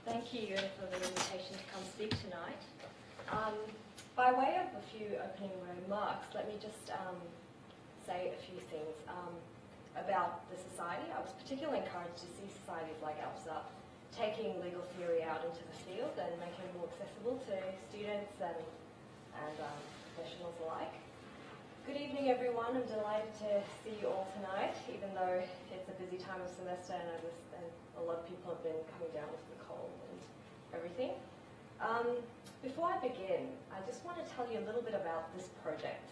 Thank you for the invitation to come speak tonight. By way of a few opening remarks, let me just say a few things about the society. I was particularly encouraged to see societies like ALSPA taking legal theory out into the field and making it more accessible to students and professionals alike. Good evening, everyone. I'm delighted to see you all tonight, even though it's a busy time of semester and a lot of people have been coming down with the cold and everything. Before I begin, I just want to tell you a little bit about this project.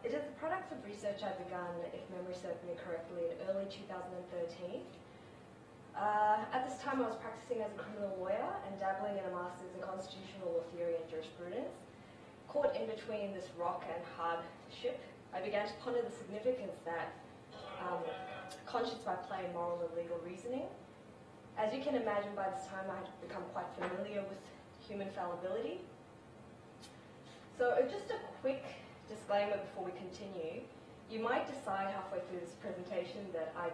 It is the product of research I began, if memory serves me correctly, in early 2013. At this time, I was practicing as a criminal lawyer and dabbling in a master's in constitutional law theory and jurisprudence. Caught in between this rock and hard ship, I began to ponder the significance that conscience by play in moral and legal reasoning. As you can imagine, by this time I had become quite familiar with human fallibility. So just a quick disclaimer before we continue. You might decide halfway through this presentation that I'm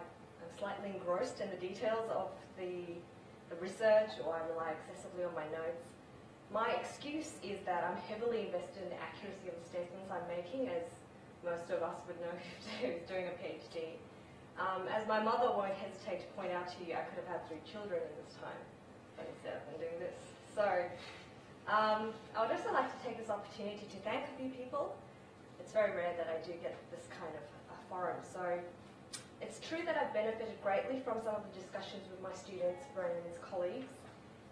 slightly engrossed in the details of the research, or I rely excessively on my notes. My excuse is that I'm heavily invested in the accuracy of the statements I'm making, as most of us would know who's doing a PhD. As my mother won't hesitate to point out to you, I could have had 3 children in this time, but instead I've been doing this. So I would also like to take this opportunity to thank a few people. It's very rare that I do get this kind of forum. So it's true that I've benefited greatly from some of the discussions with my students, friends, colleagues.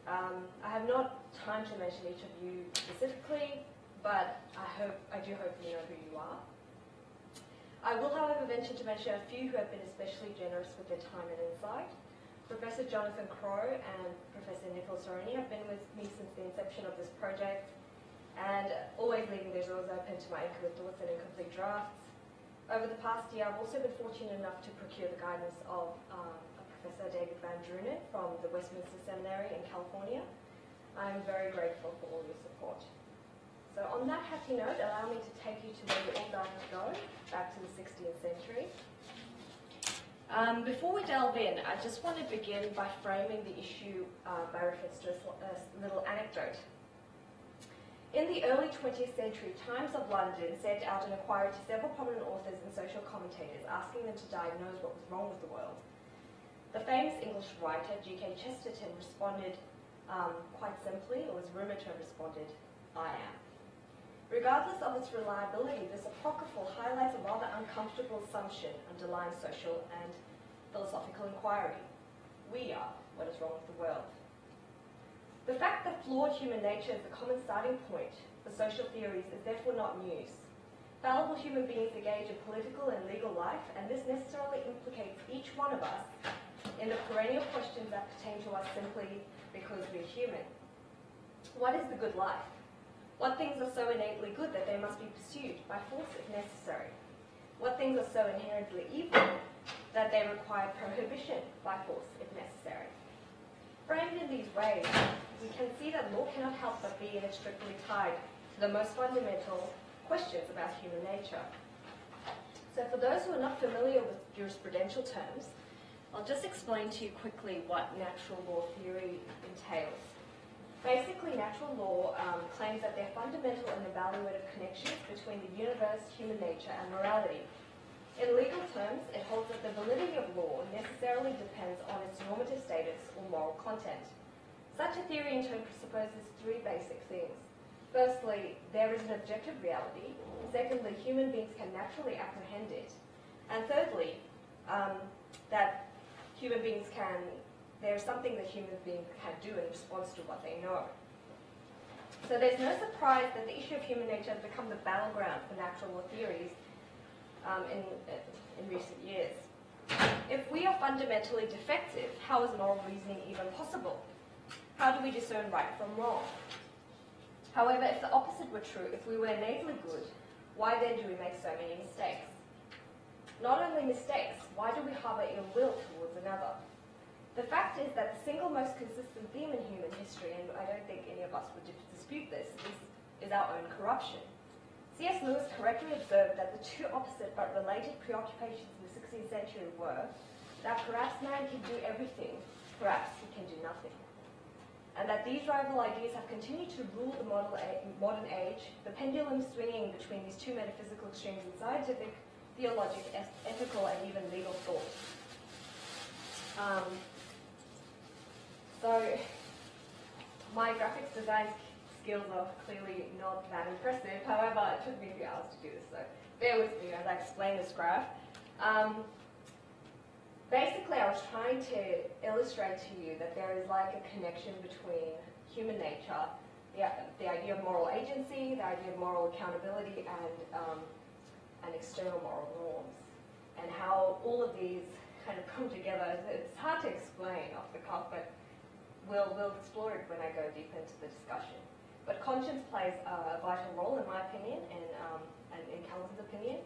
I have not time to mention each of you specifically, but I do hope you know who you are. I will, however, venture to mention a few who have been especially generous with their time and insight. Professor Jonathan Crowe and Professor Nicholas Oroni have been with me since the inception of this project, and always leaving their doors open to my inchoate thoughts and incomplete drafts. Over the past year, I've also been fortunate enough to procure the guidance of Professor David Van Drunen from the Westminster Seminary in California. I'm very grateful for all your support. So on that happy note, allow me to take you to where we all started to go, back to the 16th century. Before we delve in, I just want to begin by framing the issue by reference to a little anecdote. In the early 20th century, Times of London sent out an inquiry to several prominent authors and social commentators, asking them to diagnose what was wrong with the world. The famous English writer G.K. Chesterton responded quite simply, or was rumoured to have responded, "I am." Regardless of its reliability, this apocryphal highlights a rather uncomfortable assumption underlying social and philosophical inquiry. We are what is wrong with the world. The fact that flawed human nature is the common starting point for social theories is therefore not news. Fallible human beings engage in political and legal life, and this necessarily implicates each one of us in the perennial questions that pertain to us simply because we're human. What is the good life? What things are so innately good that they must be pursued by force if necessary? What things are so inherently evil that they require prohibition by force if necessary? Framed in these ways, we can see that law cannot help but be inextricably tied to the most fundamental questions about human nature. So for those who are not familiar with jurisprudential terms, I'll just explain to you quickly what natural law theory entails. Basically, natural law claims that there are fundamental and evaluative connections between the universe, human nature, and morality. In legal terms, it holds that the validity of law necessarily depends on its normative status or moral content. Such a theory in turn presupposes 3 basic things. Firstly, there is an objective reality. Secondly, human beings can naturally apprehend it. And thirdly, that human beings there is something that human beings can do in response to what they know. So there's no surprise that the issue of human nature has become the battleground for natural law theories in recent years. If we are fundamentally defective, how is moral reasoning even possible? How do we discern right from wrong? However, if the opposite were true, if we were innately good, why then do we make so many mistakes? Not only mistakes, why do we harbour ill will towards another? The fact is that the single most consistent theme in human history, and I don't think any of us would dispute this, is our own corruption. C.S. Lewis correctly observed that the 2 opposite but related preoccupations in the 16th century were that perhaps man can do everything, perhaps he can do nothing. and that these rival ideas have continued to rule the modern age, the pendulum swinging between these two metaphysical extremes in scientific, theologic, ethical, and even legal thought. So, my graphics design skills are clearly not that impressive. However, it took me a few hours to do this, so bear with me as I explain this graph. Basically, I was trying to illustrate to you that there is like a connection between human nature, the idea of moral agency, the idea of moral accountability, and external moral norms, and how all of these kind of come together. It's hard to explain off the cuff, but we'll explore it when I go deeper into the discussion. But conscience plays a vital role, in my opinion, and in Calvin's opinion,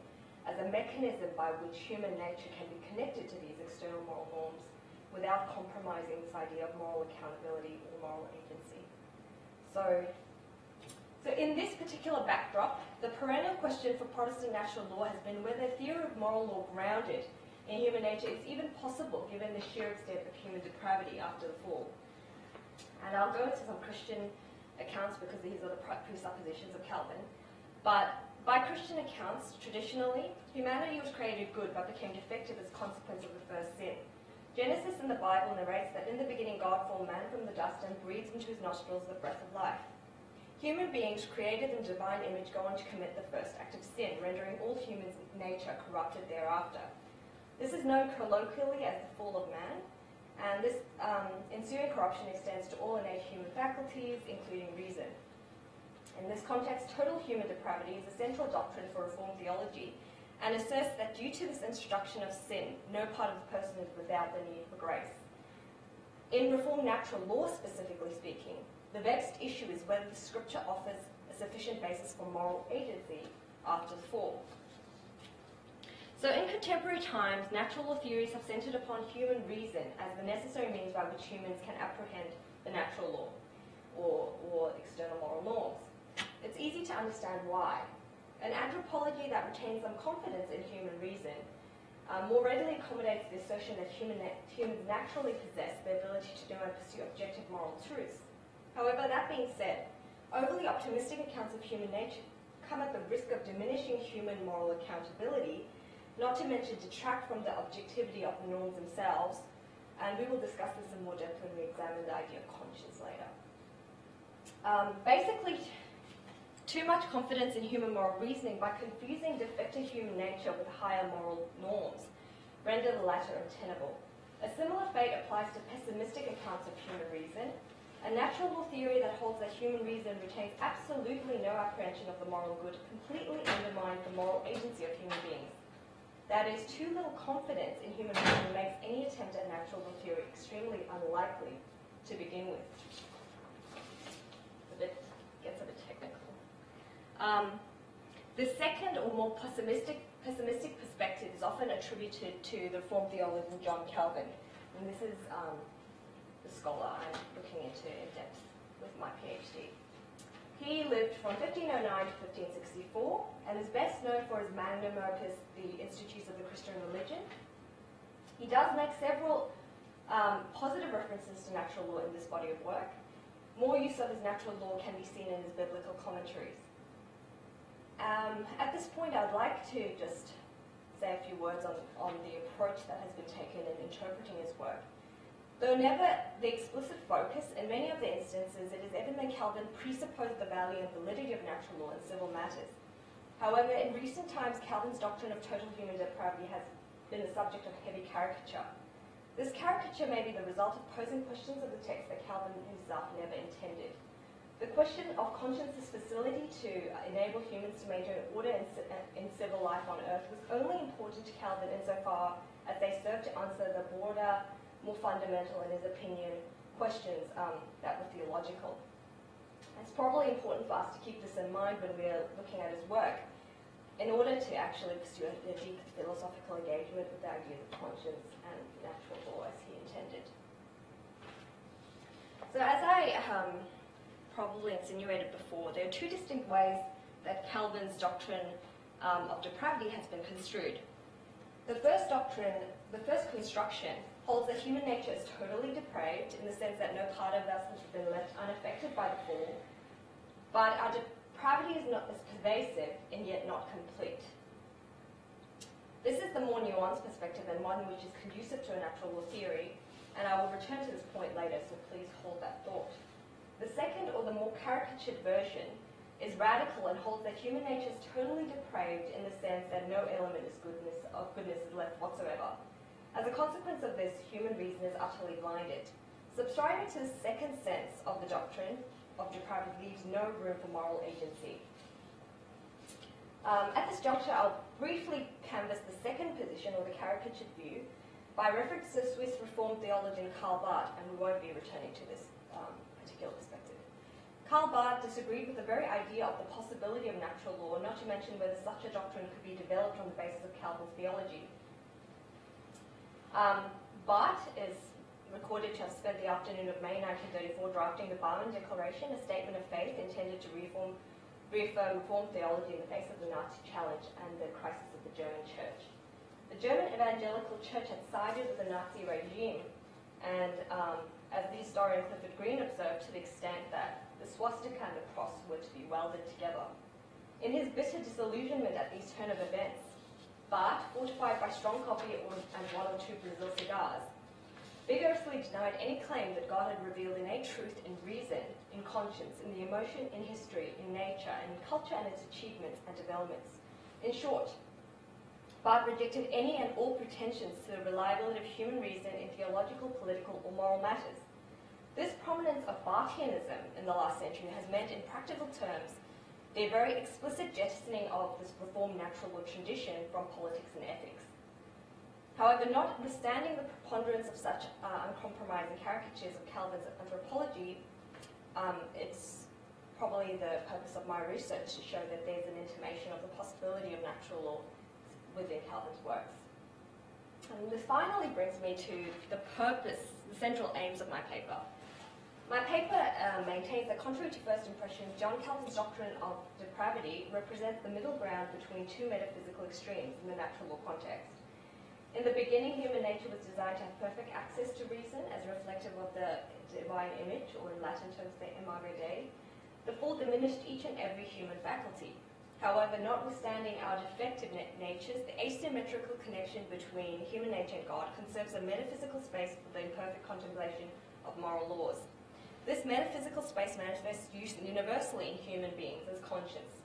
as a mechanism by which human nature can be connected to these external moral norms without compromising this idea of moral accountability or moral agency. So in this particular backdrop, the perennial question for Protestant natural law has been whether a theory of moral law grounded in human nature is even possible given the sheer extent of human depravity after the fall. And I'll go into some Christian accounts because these are the presuppositions of Calvin. But by Christian accounts, traditionally, humanity was created good but became defective as a consequence of the first sin. Genesis in the Bible narrates that in the beginning God formed man from the dust and breathed into his nostrils the breath of life. Human beings created in divine image go on to commit the first act of sin, rendering all human nature corrupted thereafter. This is known colloquially as the fall of man, and this ensuing corruption extends to all innate human faculties, including reason. In this context, total human depravity is a central doctrine for Reformed theology, and asserts that due to this introduction of sin, no part of the person is without the need for grace. In Reformed natural law specifically speaking, the vexed issue is whether the scripture offers a sufficient basis for moral agency after the fall. So in contemporary times, natural law theories have centered upon human reason as the necessary means by which humans can apprehend the natural law or external moral norms. It's easy to understand why. An anthropology that retains some confidence in human reason more readily accommodates the assertion that humans naturally possess the ability to know and pursue objective moral truths. However, that being said, overly optimistic accounts of human nature come at the risk of diminishing human moral accountability, not to mention detract from the objectivity of the norms themselves, and we will discuss this in more depth when we examine the idea of conscience later. Basically, too much confidence in human moral reasoning by confusing defective human nature with higher moral norms render the latter untenable. A similar fate applies to pessimistic accounts of human reason. A natural law theory that holds that human reason retains absolutely no apprehension of the moral good completely undermines the moral agency of human beings. That is, too little confidence in human reason makes any attempt at natural law theory extremely unlikely to begin with. Gets a bit technical. The second or more pessimistic perspective is often attributed to the Reformed theologian John Calvin, and this is the scholar I'm looking into in depth with my PhD. He lived from 1509 to 1564 and is best known for his magnum opus, The Institutes of the Christian Religion. He does make several positive references to natural law in this body of work. More use of his natural law can be seen in his biblical commentaries. At this point, I'd like to just say a few words on the approach that has been taken in interpreting his work. Though never the explicit focus, in many of the instances, it is evident that Calvin presupposed the value and validity of natural law in civil matters. However, in recent times, Calvin's doctrine of total human depravity has been the subject of heavy caricature. This caricature may be the result of posing questions of the text that Calvin himself never intended. The question of conscience's facility to enable humans to maintain order in civil life on earth was only important to Calvin insofar as they served to answer the broader, more fundamental, in his opinion, questions that were theological. It's probably important for us to keep this in mind when we're looking at his work, in order to actually pursue a deep philosophical engagement with the ideas of conscience and natural law as he intended. So as I probably insinuated before, there are two distinct ways that Calvin's doctrine of depravity has been construed. The first construction holds that human nature is totally depraved in the sense that no part of us has been left unaffected by the fall, but our depravity is pervasive and yet not complete. This is the more nuanced perspective and one which is conducive to a natural law theory, and I will return to this point later, so please hold that thought. The second, or the more caricatured version, is radical and holds that human nature is totally depraved in the sense that no element of goodness is left whatsoever. As a consequence of this, human reason is utterly blinded. Subscribing to the second sense of the doctrine of depravity leaves no room for moral agency. At this juncture, I'll briefly canvass the second position, or the caricatured view, by reference to Swiss Reformed theologian Karl Barth, and we won't be returning to this particular perspective. Karl Barth disagreed with the very idea of the possibility of natural law, not to mention whether such a doctrine could be developed on the basis of Calvin's theology. Barth is recorded to have spent the afternoon of May 1934 drafting the Barmen Declaration, a statement of faith intended to reaffirm Reformed theology in the face of the Nazi challenge and the crisis of the German church. The German evangelical church had sided with the Nazi regime, and as the historian Clifford Green observed, to the extent that the swastika and the cross were to be welded together. In his bitter disillusionment at these turn of events, Barth, fortified by strong coffee and one or two Brazil cigars, vigorously denied any claim that God had revealed innate truth in reason, in conscience, in the emotion, in history, in nature, and in culture and its achievements and developments. In short, Barth rejected any and all pretensions to the reliability of human reason in theological, political, or moral matters. This prominence of Barthianism in the last century has meant, in practical terms, the very explicit jettisoning of this reformed natural law tradition from politics and ethics. However, notwithstanding the preponderance of such uncompromising caricatures of Calvin's anthropology, it's probably the purpose of my research to show that there's an intimation of the possibility of natural law within Calvin's works. And this finally brings me to the purpose, the central aims of my paper. My paper maintains that, contrary to first impressions, John Calvin's doctrine of depravity represents the middle ground between two metaphysical extremes in the natural law context. In the beginning, human nature was designed to have perfect access to reason as reflective of the divine image, or in Latin terms, the imago Dei. The fall diminished each and every human faculty. However, notwithstanding our defective natures, the asymmetrical connection between human nature and God conserves a metaphysical space for the imperfect contemplation of moral laws. This metaphysical space manifests universally in human beings as conscience.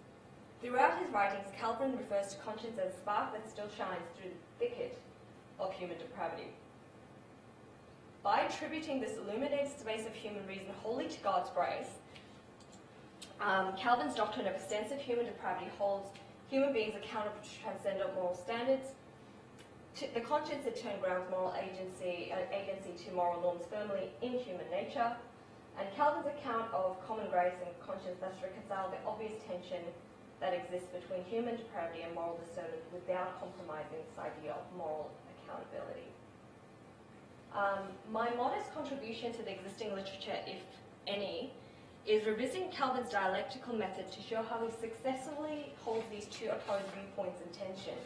Throughout his writings, Calvin refers to conscience as a spark that still shines through the thicket of human depravity. By attributing this illuminated space of human reason wholly to God's grace, Calvin's doctrine of extensive human depravity holds human beings accountable to transcendent moral standards. The conscience, in turn, grounds moral agency to moral norms firmly in human nature. And Calvin's account of common grace and conscience thus reconcile the obvious tension that exists between human depravity and moral discernment without compromising this idea of moral accountability. My modest contribution to the existing literature, if any, is revisiting Calvin's dialectical method to show how he successfully holds these two opposed viewpoints in tension.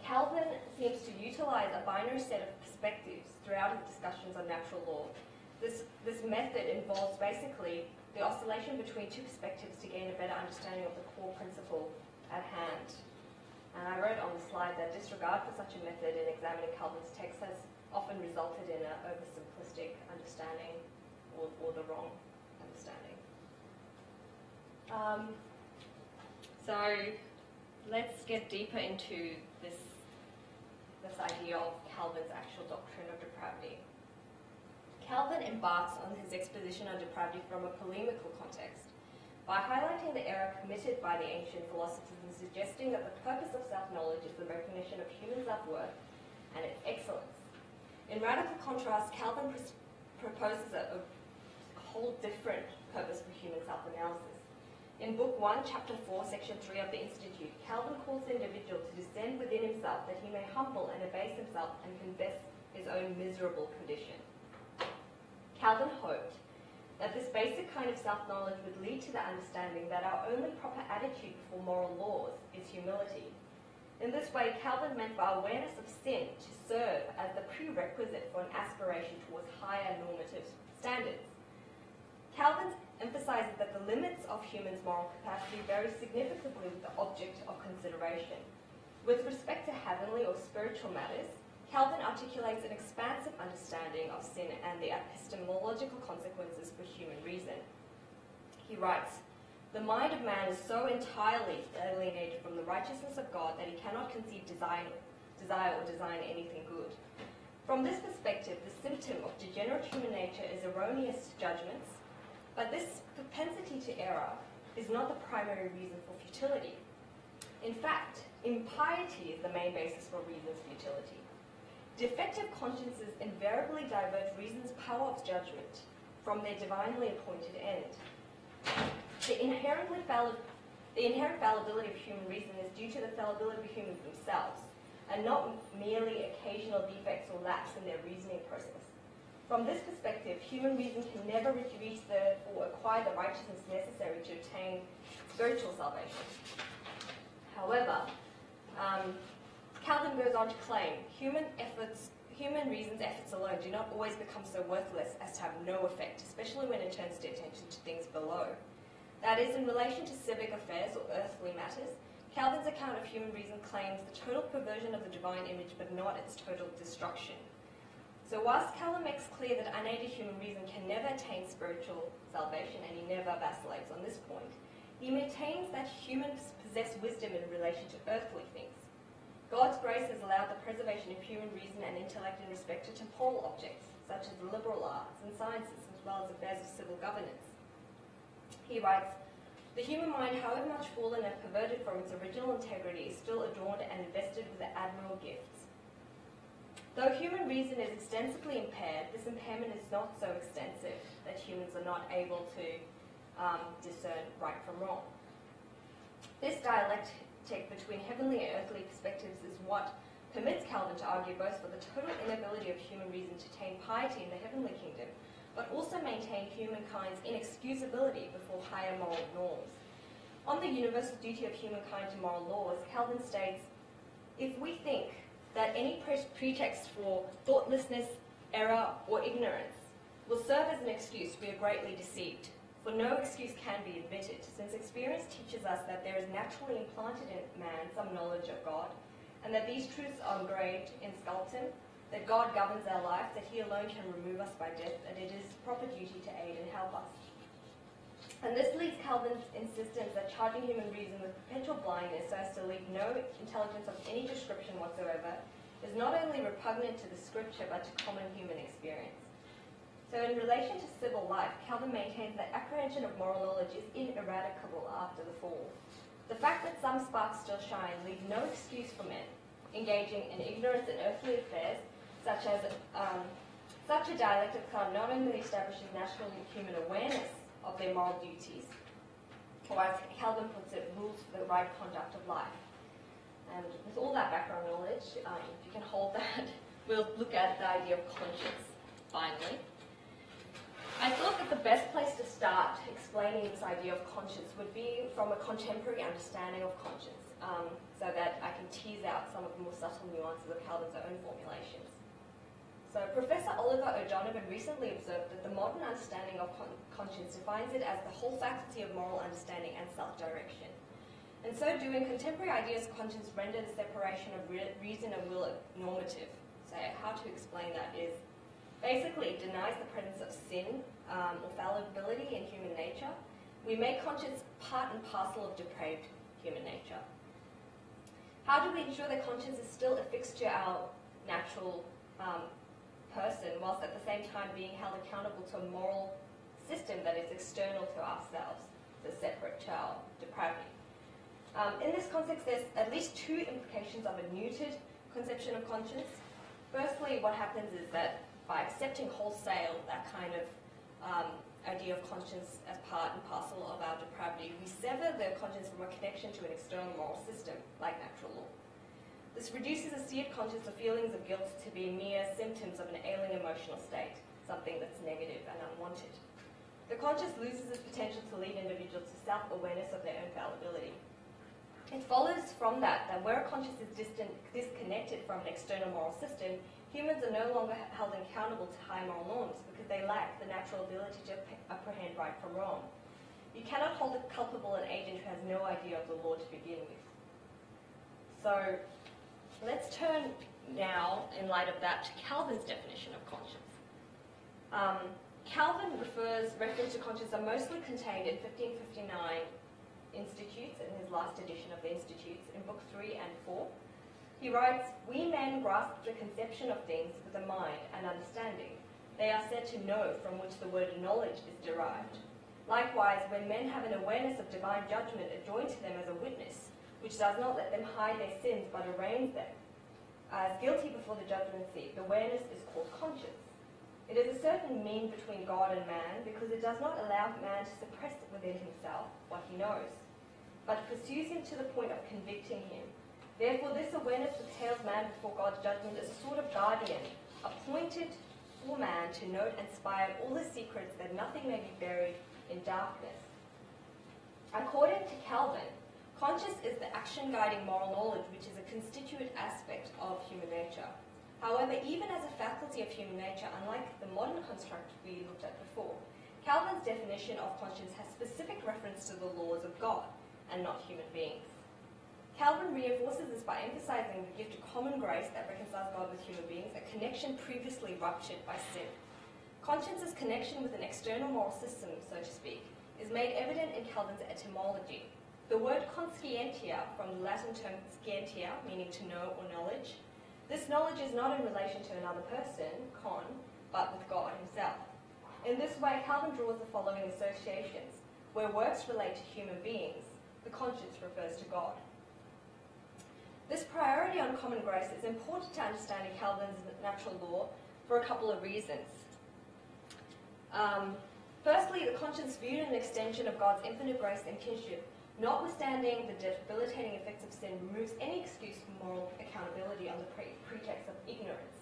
Calvin seems to utilize a binary set of perspectives throughout his discussions on natural law. This method involves basically the oscillation between two perspectives to gain a better understanding of the core principle at hand. And I wrote on the slide that disregard for such a method in examining Calvin's text has often resulted in an oversimplistic understanding or the wrong understanding. So let's get deeper into this idea of Calvin's actual doctrine of depravity. Calvin embarks on his exposition on depravity from a polemical context by highlighting the error committed by the ancient philosophers and suggesting that the purpose of self-knowledge is the recognition of human self-worth and its excellence. In radical contrast, Calvin proposes a whole different purpose for human self-analysis. In Book 1, Chapter 4, Section 3 of the Institute, Calvin calls the individual to descend within himself that he may humble and abase himself and confess his own miserable condition. Calvin hoped that this basic kind of self-knowledge would lead to the understanding that our only proper attitude before moral laws is humility. In this way, Calvin meant by awareness of sin to serve as the prerequisite for an aspiration towards higher normative standards. Calvin emphasizes that the limits of humans' moral capacity vary significantly with the object of consideration. With respect to heavenly or spiritual matters, Calvin articulates an expansive understanding of sin and the epistemological consequences for human reason. He writes, "The mind of man is so entirely alienated from the righteousness of God that he cannot conceive desire or design anything good. From this perspective, the symptom of degenerate human nature is erroneous judgments, but this propensity to error is not the primary reason for futility. In fact, impiety is the main basis for reason's futility. Defective consciences invariably divert reason's power of judgment from their divinely appointed end. The inherent fallibility of human reason is due to the fallibility of humans themselves, and not merely occasional defects or lapses in their reasoning process. From this perspective, human reason can never reach or acquire the righteousness necessary to attain spiritual salvation. However, Calvin goes on to claim human reason's efforts alone do not always become so worthless as to have no effect, especially when it turns the attention to things below. That is, in relation to civic affairs or earthly matters, Calvin's account of human reason claims the total perversion of the divine image, but not its total destruction. So whilst Calvin makes clear that unaided human reason can never attain spiritual salvation, and he never vacillates on this point, he maintains that humans possess wisdom in relation to earthly things. God's grace has allowed the preservation of human reason and intellect in respect to temporal objects, such as the liberal arts and sciences, as well as affairs of civil governance. He writes, "The human mind, however much fallen and perverted from its original integrity, is still adorned and invested with the admirable gifts. Though human reason is extensively impaired, this impairment is not so extensive that humans are not able to discern right from wrong. This dialectic between heavenly and earthly perspectives is what permits Calvin to argue both for the total inability of human reason to attain piety in the heavenly kingdom, but also maintain humankind's inexcusability before higher moral norms. On the universal duty of humankind to moral laws, Calvin states, if we think that any pretext for thoughtlessness, error, or ignorance will serve as an excuse, we are greatly deceived. For no excuse can be admitted, since experience teaches us that there is naturally implanted in man some knowledge of God, and that these truths are engraved in skeleton, that God governs our life, that he alone can remove us by death, and it is proper duty to aid and help us. And this leads Calvin's insistence that charging human reason with perpetual blindness so as to leave no intelligence of any description whatsoever is not only repugnant to the scripture but to common human experience. So in relation to civil life, Calvin maintains that apprehension of moral knowledge is ineradicable after the fall. The fact that some sparks still shine leaves no excuse for men engaging in ignorance in earthly affairs, such a dialectic card not only establishes natural human awareness of their moral duties, or as Calvin puts it, rules for the right conduct of life. And with all that background knowledge, if you can hold that, we'll look at the idea of conscience finally. I thought that the best place to start explaining this idea of conscience would be from a contemporary understanding of conscience, so that I can tease out some of the more subtle nuances of Calvin's own formulations. So Professor Oliver O'Donovan recently observed that the modern understanding of conscience defines it as the whole faculty of moral understanding and self-direction. In so doing, contemporary ideas of conscience render the separation of reason and will normative. So how to explain that is, basically, it denies the presence of sin or fallibility in human nature. We make conscience part and parcel of depraved human nature. How do we ensure that conscience is still affixed to our natural person, whilst at the same time being held accountable to a moral system that is external to ourselves, so separate to our depravity? In this context, there's at least two implications of a neutered conception of conscience. Firstly, what happens is that by accepting wholesale that kind of idea of conscience as part and parcel of our depravity, we sever the conscience from a connection to an external moral system, like natural law. This reduces a seared conscience or feelings of guilt to be mere symptoms of an ailing emotional state, something that's negative and unwanted. The conscience loses its potential to lead individuals to self-awareness of their own fallibility. It follows from that where a conscience is disconnected from an external moral system, humans are no longer held accountable to high moral norms because they lack the natural ability to apprehend right from wrong. You cannot hold a culpable an agent who has no idea of the law to begin with. So let's turn now, in light of that, to Calvin's definition of conscience. Calvin reference to conscience are mostly contained in 1559 Institutes, in his last edition of the Institutes, in Book 3 and 4. He writes, "We men grasp the conception of things with a mind and understanding. They are said to know, from which the word knowledge is derived. Likewise, when men have an awareness of divine judgment adjoined to them as a witness, which does not let them hide their sins but arraigns them as guilty before the judgment seat, the awareness is called conscience. It is a certain mean between God and man, because it does not allow man to suppress within himself what he knows, but pursues him to the point of convicting him. Therefore, this awareness withholds man before God's judgment as a sort of guardian, appointed for man to note and spy out all his secrets, that nothing may be buried in darkness." According to Calvin, conscience is the action-guiding moral knowledge which is a constituent aspect of human nature. However, even as a faculty of human nature, unlike the modern construct we looked at before, Calvin's definition of conscience has specific reference to the laws of God and not human beings. Calvin reinforces this by emphasizing the gift of common grace that reconciles God with human beings, a connection previously ruptured by sin. Conscience's connection with an external moral system, so to speak, is made evident in Calvin's etymology. The word conscientia, from the Latin term scientia, meaning to know or knowledge, this knowledge is not in relation to another person, con, but with God himself. In this way, Calvin draws the following associations. Where works relate to human beings, the conscience refers to God. This priority on common grace is important to understanding Calvin's natural law for a couple of reasons. Firstly, the conscience viewed an extension of God's infinite grace and kinship, notwithstanding the debilitating effects of sin, removes any excuse for moral accountability on the pretext of ignorance.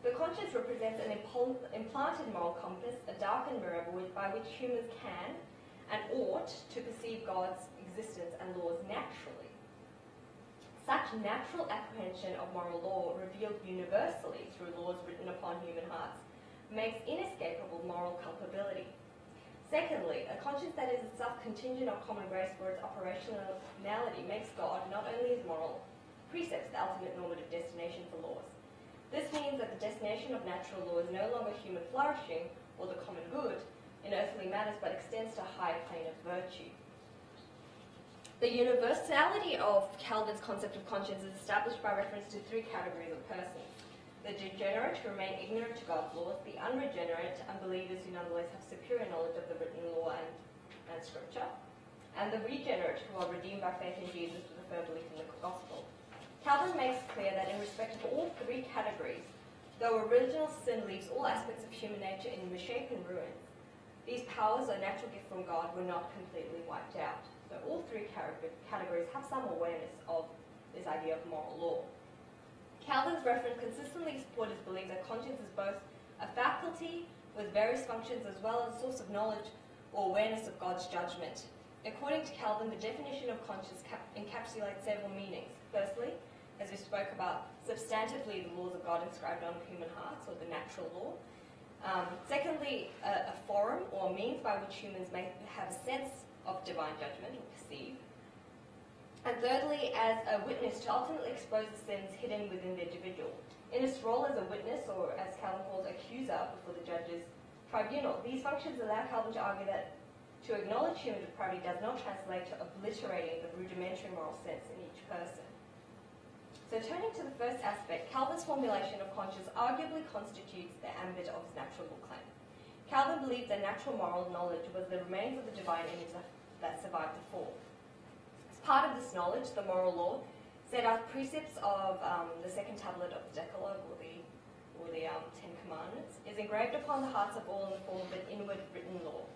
The conscience represents an implanted moral compass, a darkened mirror by which humans can and ought to perceive God's existence and laws naturally. Such natural apprehension of moral law, revealed universally through laws written upon human hearts, makes inescapable moral culpability. Secondly, a conscience that is itself contingent on common grace for its operationality makes God, not only his moral precepts, the ultimate normative destination for laws. This means that the destination of natural law is no longer human flourishing or the common good in earthly matters, but extends to a higher plane of virtue. The universality of Calvin's concept of conscience is established by reference to three categories of persons: the degenerate, who remain ignorant to God's laws; the unregenerate, unbelievers who nonetheless have superior knowledge of the written law and Scripture; and the regenerate, who are redeemed by faith in Jesus with a firm belief in the gospel. Calvin makes clear that in respect of all three categories, though original sin leaves all aspects of human nature in misshapen ruins, these powers, a natural gift from God, were not completely wiped out. So all three categories have some awareness of this idea of moral law. Calvin's reference consistently supports his belief that conscience is both a faculty with various functions as well as a source of knowledge or awareness of God's judgment. According to Calvin, the definition of conscience encapsulates several meanings. Firstly, as we spoke about, substantively the laws of God inscribed on human hearts, or the natural law. Secondly, a forum or means by which humans may have a sense of divine judgment or perceive. And thirdly, as a witness to ultimately expose the sins hidden within the individual. In its role as a witness, or as Calvin calls accuser before the judge's tribunal, these functions allow Calvin to argue that to acknowledge human depravity does not translate to obliterating the rudimentary moral sense in each person. So turning to the first aspect, Calvin's formulation of conscience arguably constitutes the ambit of his natural law claim. Calvin believed that natural moral knowledge was the remains of the divine image that survived the fall. As part of this knowledge, the moral law set out precepts of the second tablet of the Decalogue, or the Ten Commandments, is engraved upon the hearts of all in the form of an inward written law.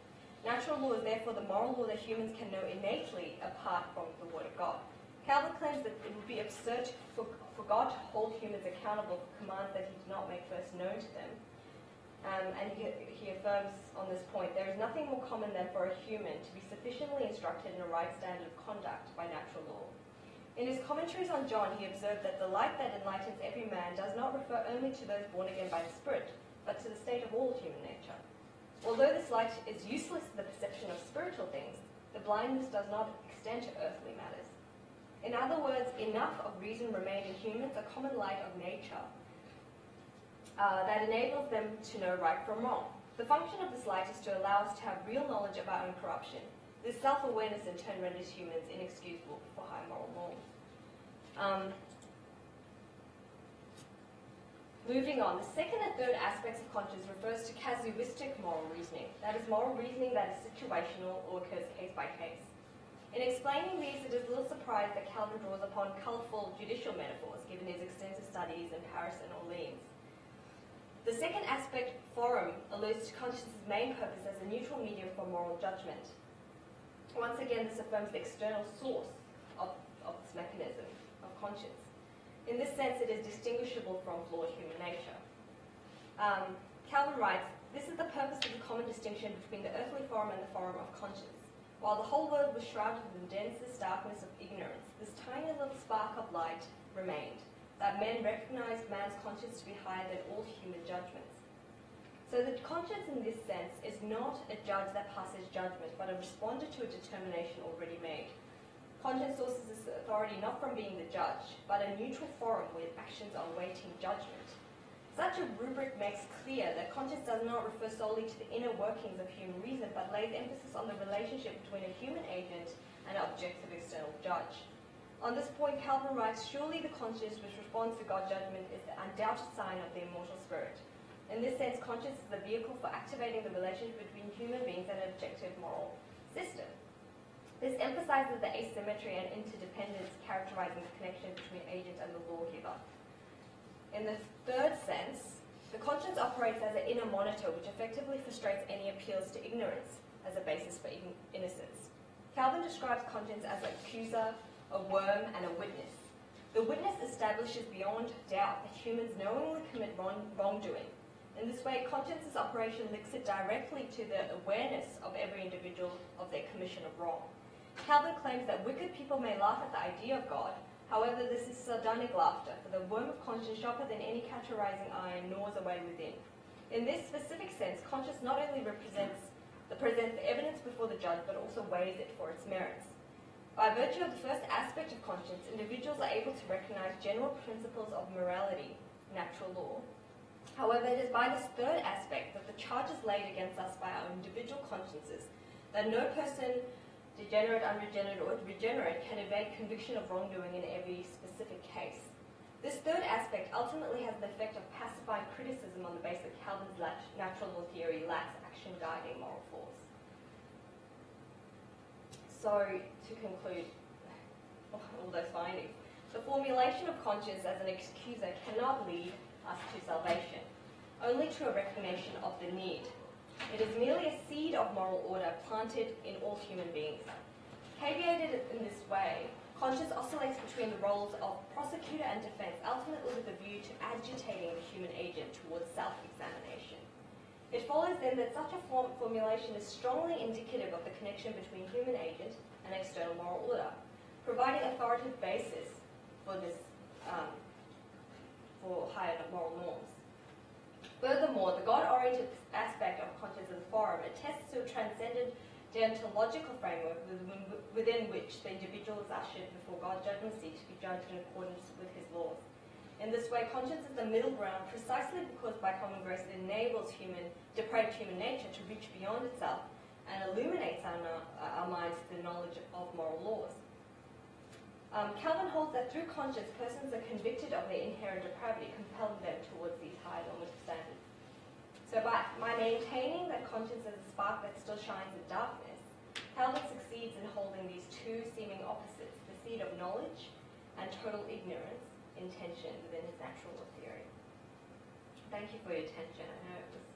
Natural law is therefore the moral law that humans can know innately apart from the Word of God. Calvin claims that it would be absurd for God to hold humans accountable for commands that he did not make first known to them. And he affirms on this point, there is nothing more common than for a human to be sufficiently instructed in a right standard of conduct by natural law. In his commentaries on John, he observed that the light that enlightens every man does not refer only to those born again by the Spirit, but to the state of all human nature. Although this light is useless to the perception of spiritual things, the blindness does not extend to earthly matters. In other words, enough of reason remained in humans, a common light of nature, that enables them to know right from wrong. The function of this light is to allow us to have real knowledge of our own corruption. This self-awareness in turn renders humans inexcusable for high moral norms. Moving on, the second and third aspects of conscience refers to casuistic moral reasoning. That is moral reasoning that is situational or occurs case by case. In explaining these, it is little surprise that Calvin draws upon colourful judicial metaphors, given his extensive studies in Paris and Orleans. The second aspect, forum, alludes to conscience's main purpose as a neutral medium for moral judgment. Once again, this affirms the external source of this mechanism of conscience. In this sense, it is distinguishable from flawed human nature. Calvin writes, "This is the purpose of the common distinction between the earthly forum and the forum of conscience. While the whole world was shrouded in the densest darkness of ignorance, this tiny little spark of light remained, that men recognized man's conscience to be higher than all human judgments." So the conscience in this sense is not a judge that passes judgment, but a responder to a determination already made. Conscience sources its authority not from being the judge, but a neutral forum where actions are awaiting judgment. Such a rubric makes clear that conscience does not refer solely to the inner workings of human reason, but lays emphasis on the relationship between a human agent and an objective external judge. On this point, Calvin writes, "Surely the conscience which responds to God's judgment is the undoubted sign of the immortal spirit. In this sense, conscience is the vehicle for activating the relationship between human beings and an objective moral system." This emphasizes the asymmetry and interdependence characterizing the connection between agent and the lawgiver. In the third sense, the conscience operates as an inner monitor which effectively frustrates any appeals to ignorance as a basis for innocence. Calvin describes conscience as an accuser, a worm, and a witness. The witness establishes beyond doubt that humans knowingly commit wrongdoing. In this way, conscience's operation links it directly to the awareness of every individual of their commission of wrong. Calvin claims that wicked people may laugh at the idea of God. However, this is sardonic laughter, for the worm of conscience, sharper than any catcher-rising iron, gnaws away within. In this specific sense, conscience not only presents the evidence before the judge, but also weighs it for its merits. By virtue of the first aspect of conscience, individuals are able to recognize general principles of morality, natural law. However, it is by this third aspect that the charges laid against us by our individual consciences, that no person, degenerate, unregenerate, or regenerate, can evade conviction of wrongdoing in every specific case. This third aspect ultimately has the effect of pacifying criticism on the basis that Calvin's natural law theory lacks action guiding moral force. So, to conclude all those findings, the formulation of conscience as an excuser cannot lead us to salvation, only to a recognition of the need. It is merely a seed of moral order planted in all human beings. Caveated in this way, conscience oscillates between the roles of prosecutor and defense, ultimately with a view to agitating the human agent towards self-examination. It follows then that such a formulation is strongly indicative of the connection between human agent and external moral order, providing authoritative basis for this for higher moral norms. Furthermore, the God-oriented aspect of conscience as a forum attests to a transcendent deontological framework within which the individual is ushered before God's judgment seat to be judged in accordance with his laws. In this way, conscience is the middle ground precisely because by common grace it enables depraved human nature to reach beyond itself and illuminates our minds to the knowledge of moral laws. Calvin holds that through conscience, persons are convicted of their inherent depravity, compelling them towards these high normative standards. So by maintaining that conscience is a spark that still shines in darkness, Calvin succeeds in holding these two seeming opposites, the seed of knowledge and total ignorance, in tension within his natural law theory. Thank you for your attention. I know it was